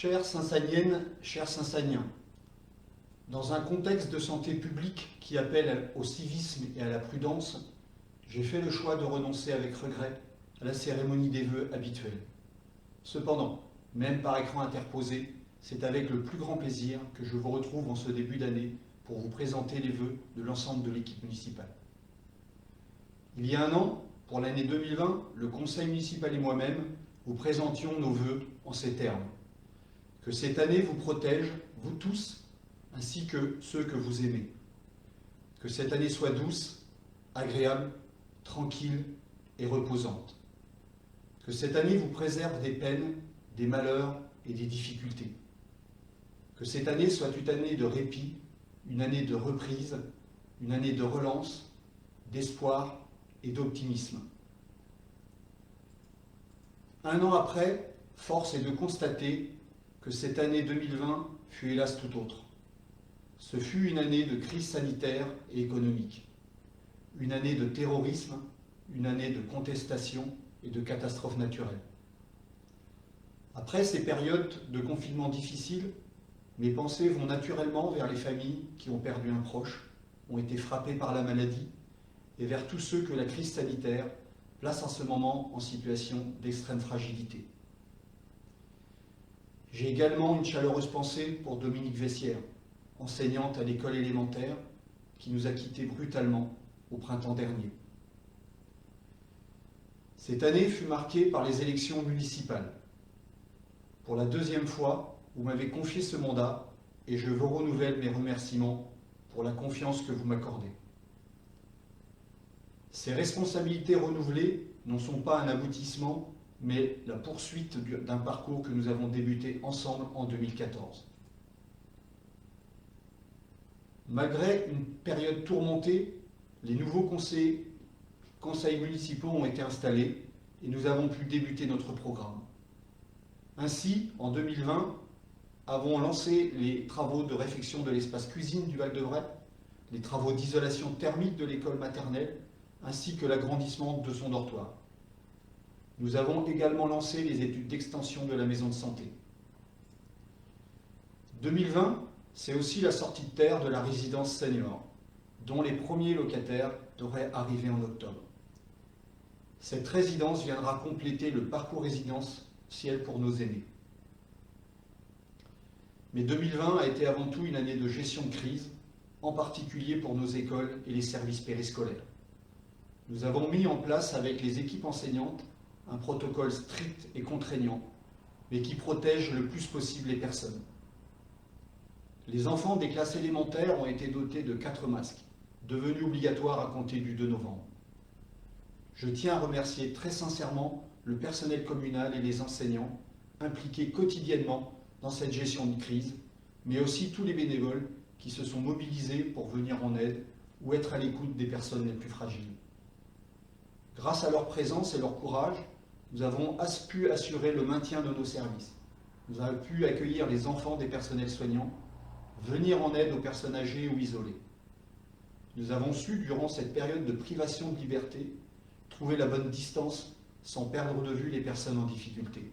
Chères Saint-Saniennes, chers Saint-Saniens, dans un contexte de santé publique qui appelle au civisme et à la prudence, j'ai fait le choix de renoncer avec regret à la cérémonie des vœux habituelle. Cependant, même par écran interposé, c'est avec le plus grand plaisir que je vous retrouve en ce début d'année pour vous présenter les vœux de l'ensemble de l'équipe municipale. Il y a un an, pour l'année 2020, le conseil municipal et moi-même vous présentions nos vœux en ces termes. Que cette année vous protège, vous tous, ainsi que ceux que vous aimez. Que cette année soit douce, agréable, tranquille et reposante. Que cette année vous préserve des peines, des malheurs et des difficultés. Que cette année soit une année de répit, une année de reprise, une année de relance, d'espoir et d'optimisme. Un an après, force est de constater que cette année 2020 fut hélas tout autre. Ce fut une année de crise sanitaire et économique, une année de terrorisme, une année de contestation et de catastrophes naturelles. Après ces périodes de confinement difficiles, mes pensées vont naturellement vers les familles qui ont perdu un proche, ont été frappées par la maladie, et vers tous ceux que la crise sanitaire place en ce moment en situation d'extrême fragilité. J'ai également une chaleureuse pensée pour Dominique Vessière, enseignante à l'école élémentaire, qui nous a quittés brutalement au printemps dernier. Cette année fut marquée par les élections municipales. Pour la deuxième fois, vous m'avez confié ce mandat et je vous renouvelle mes remerciements pour la confiance que vous m'accordez. Ces responsabilités renouvelées n'en sont pas un aboutissement, mais la poursuite d'un parcours que nous avons débuté ensemble en 2014. Malgré une période tourmentée, les nouveaux conseils municipaux ont été installés et nous avons pu débuter notre programme. Ainsi, en 2020, avons lancé les travaux de réfection de l'espace cuisine du Val-de-Vray, les travaux d'isolation thermique de l'école maternelle, ainsi que l'agrandissement de son dortoir. Nous avons également lancé les études d'extension de la maison de santé. 2020, c'est aussi la sortie de terre de la résidence senior, dont les premiers locataires devraient arriver en octobre. Cette résidence viendra compléter le parcours résidentiel pour nos aînés. Mais 2020 a été avant tout une année de gestion de crise, en particulier pour nos écoles et les services périscolaires. Nous avons mis en place avec les équipes enseignantes un protocole strict et contraignant, mais qui protège le plus possible les personnes. Les enfants des classes élémentaires ont été dotés de 4 masques, devenus obligatoires à compter du 2 novembre. Je tiens à remercier très sincèrement le personnel communal et les enseignants impliqués quotidiennement dans cette gestion de crise, mais aussi tous les bénévoles qui se sont mobilisés pour venir en aide ou être à l'écoute des personnes les plus fragiles. Grâce à leur présence et leur courage, nous avons pu assurer le maintien de nos services. Nous avons pu accueillir les enfants des personnels soignants, venir en aide aux personnes âgées ou isolées. Nous avons su, durant cette période de privation de liberté, trouver la bonne distance sans perdre de vue les personnes en difficulté.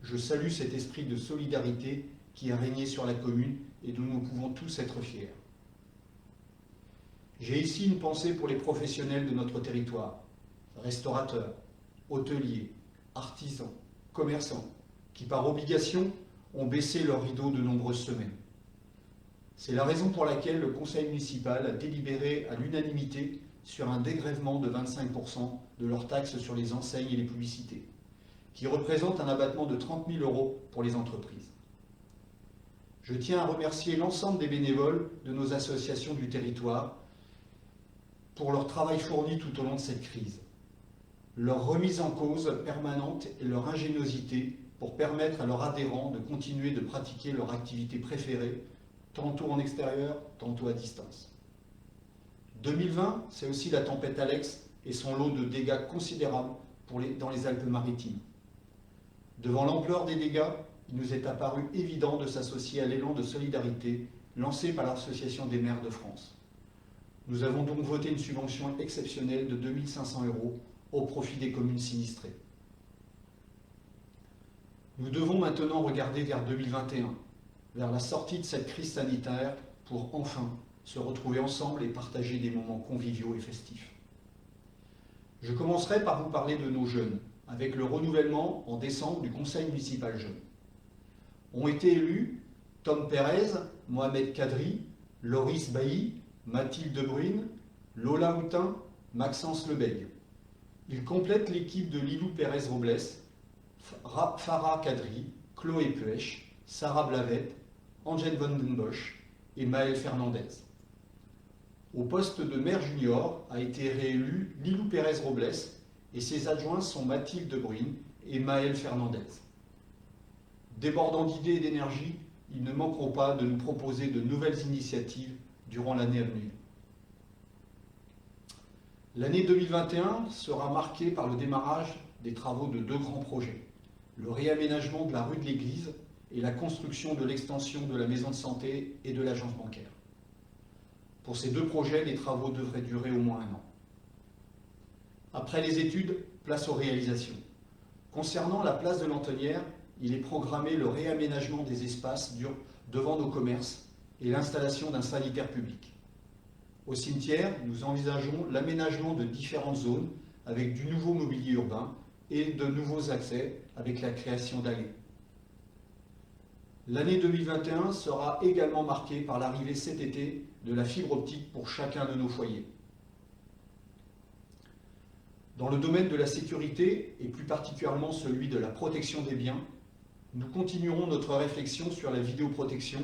Je salue cet esprit de solidarité qui a régné sur la commune et dont nous pouvons tous être fiers. J'ai ici une pensée pour les professionnels de notre territoire, restaurateurs, hôteliers, artisans, commerçants, qui par obligation ont baissé leurs rideaux de nombreuses semaines. C'est la raison pour laquelle le conseil municipal a délibéré à l'unanimité sur un dégrèvement de 25% de leurs taxes sur les enseignes et les publicités, qui représente un abattement de 30 000 € pour les entreprises. Je tiens à remercier l'ensemble des bénévoles de nos associations du territoire pour leur travail fourni tout au long de cette crise, leur remise en cause permanente et leur ingéniosité pour permettre à leurs adhérents de continuer de pratiquer leur activité préférée, tantôt en extérieur, tantôt à distance. 2020, c'est aussi la tempête Alex et son lot de dégâts considérables dans les Alpes-Maritimes. Devant l'ampleur des dégâts, il nous est apparu évident de s'associer à l'élan de solidarité lancé par l'Association des maires de France. Nous avons donc voté une subvention exceptionnelle de 2 500 € au profit des communes sinistrées. Nous devons maintenant regarder vers 2021, vers la sortie de cette crise sanitaire pour enfin se retrouver ensemble et partager des moments conviviaux et festifs. Je commencerai par vous parler de nos jeunes, avec le renouvellement en décembre du Conseil municipal jeune. Ont été élus Tom Pérez, Mohamed Kadri, Loris Bailly, Mathilde De Bruyne, Lola Houtin, Maxence Lebègue. Ils complètent l'équipe de Lilou Pérez-Robles, Farah Kadri, Chloé Puech, Sarah Blavet, Angèle Vandenbosch et Maëlle Fernandez. Au poste de maire junior a été réélu Lilou Pérez-Robles et ses adjoints sont Mathilde De Bruyne et Maëlle Fernandez. Débordant d'idées et d'énergie, ils ne manqueront pas de nous proposer de nouvelles initiatives durant l'année à venir. L'année 2021 sera marquée par le démarrage des travaux de deux grands projets, le réaménagement de la rue de l'Église et la construction de l'extension de la maison de santé et de l'agence bancaire. Pour ces deux projets, les travaux devraient durer au moins 1 an. Après les études, place aux réalisations. Concernant la place de l'Antonnière, il est programmé le réaménagement des espaces devant nos commerces et l'installation d'un sanitaire public. Au cimetière, nous envisageons l'aménagement de différentes zones avec du nouveau mobilier urbain et de nouveaux accès avec la création d'allées. L'année 2021 sera également marquée par l'arrivée cet été de la fibre optique pour chacun de nos foyers. Dans le domaine de la sécurité, et plus particulièrement celui de la protection des biens, nous continuerons notre réflexion sur la vidéoprotection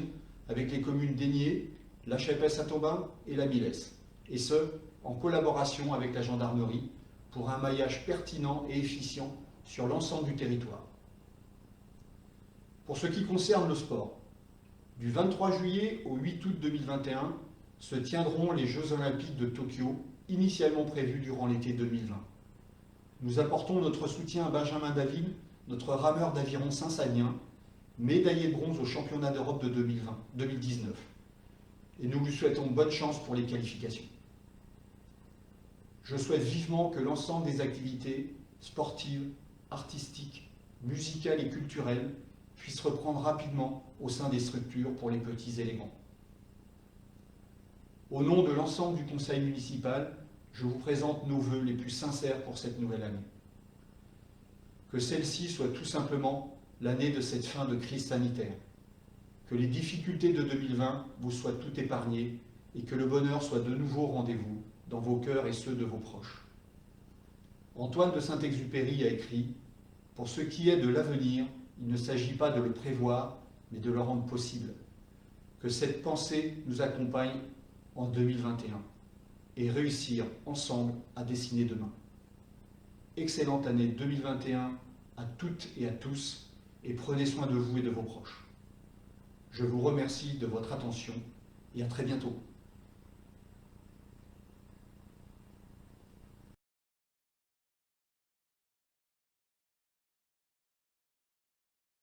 avec les communes d'Aigné, la Chapelle-Saint-Aubin et la Milesse, et ce, en collaboration avec la gendarmerie, pour un maillage pertinent et efficient sur l'ensemble du territoire. Pour ce qui concerne le sport, du 23 juillet au 8 août 2021 se tiendront les Jeux Olympiques de Tokyo, initialement prévus durant l'été 2020. Nous apportons notre soutien à Benjamin David, notre rameur d'aviron saint-saënien, médaillé de bronze aux championnats d'Europe de 2019. Et nous lui souhaitons bonne chance pour les qualifications. Je souhaite vivement que l'ensemble des activités sportives, artistiques, musicales et culturelles puissent reprendre rapidement au sein des structures pour les petits et les grands. Au nom de l'ensemble du conseil municipal, je vous présente nos vœux les plus sincères pour cette nouvelle année. Que celle-ci soit tout simplement l'année de cette fin de crise sanitaire. Que les difficultés de 2020 vous soient toutes épargnées et que le bonheur soit de nouveau au rendez-vous dans vos cœurs et ceux de vos proches. Antoine de Saint-Exupéry a écrit « Pour ce qui est de l'avenir, il ne s'agit pas de le prévoir, mais de le rendre possible. Que cette pensée nous accompagne en 2021 et réussir ensemble à dessiner demain. Excellente année 2021 à toutes et à tous et prenez soin de vous et de vos proches. Je vous remercie de votre attention et à très bientôt.